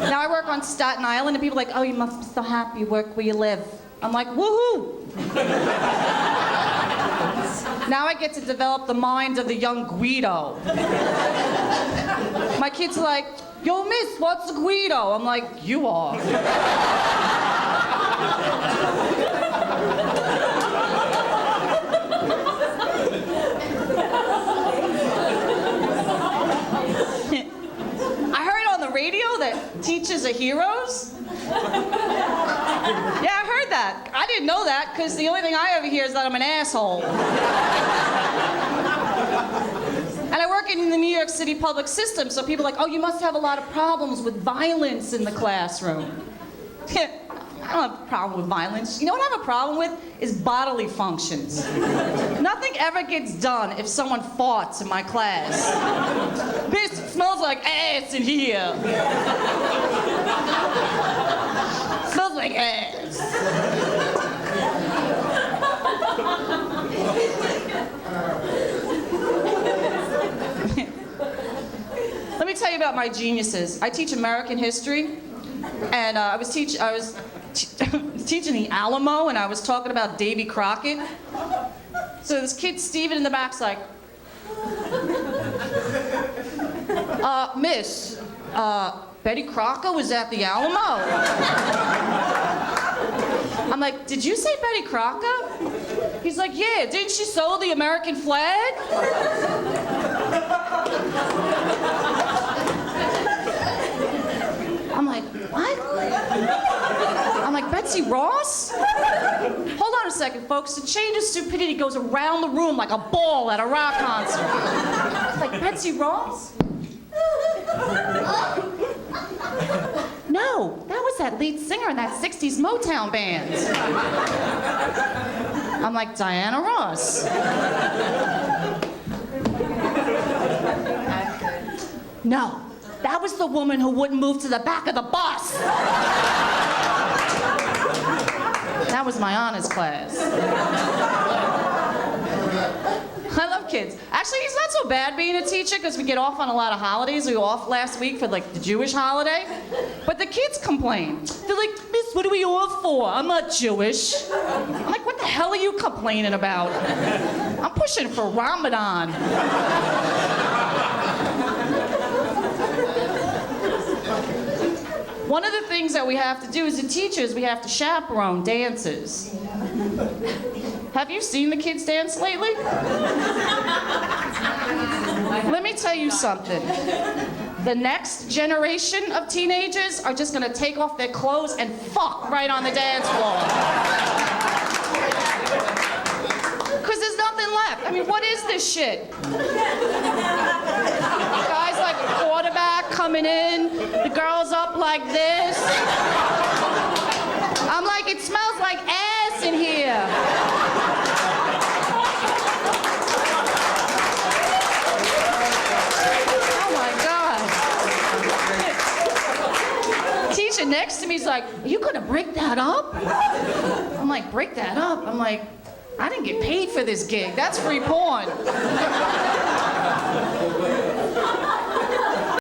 Now I work on Staten Island, and people are like, oh, you must be so happy you work where you live. I'm like, woohoo! Now I get to develop the mind of the young Guido. My kids are like, yo, miss, what's a Guido? I'm like, you are. I heard on the radio that teachers are heroes. Yeah, I heard that. I didn't know that, because the only thing I ever hear is that I'm an asshole. And I work in the New York City public system, so people are like, oh, you must have a lot of problems with violence in the classroom. I don't have a problem with violence. You know what I have a problem with? Is bodily functions. Nothing ever gets done if someone farts in my class. Bitch, it smells like ass in here. Smells like ass. Let me tell you about my geniuses. I teach American history, and I was teaching the Alamo, and I was talking about Davy Crockett. So this kid, Steven, in the back's like, miss, Betty Crocker was at the Alamo. I'm like, did you say Betty Crocker? He's like, yeah, didn't she sew the American flag? I'm like, what? I'm like, Betsy Ross? Hold on a second, folks. The chain of stupidity goes around the room like a ball at a rock concert. Like, Betsy Ross? No, that was that lead singer in that 60s Motown band. I'm like, Diana Ross. No, that was the woman who wouldn't move to the back of the bus. That was my honors class. I love kids. Actually, it's not so bad being a teacher because we get off on a lot of holidays. We were off last week for like the Jewish holiday. But the kids complain. They're like, miss, what are we off for? I'm not Jewish. I'm like, what the hell are you complaining about? I'm pushing for Ramadan. One of the things that we have to do as a teacher is we have to chaperone dances. Have you seen the kids dance lately? Let me tell you something. The next generation of teenagers are just gonna take off their clothes and fuck right on the dance floor. Because there's nothing left. I mean, what is this shit? Guys like a quarterback coming in, the girls up like this. I'm like, it smells like ass in here. Oh my God. Teacher next to me is like, are you gonna break that up? I'm like, break that up? I'm like, I didn't get paid for this gig. That's free porn.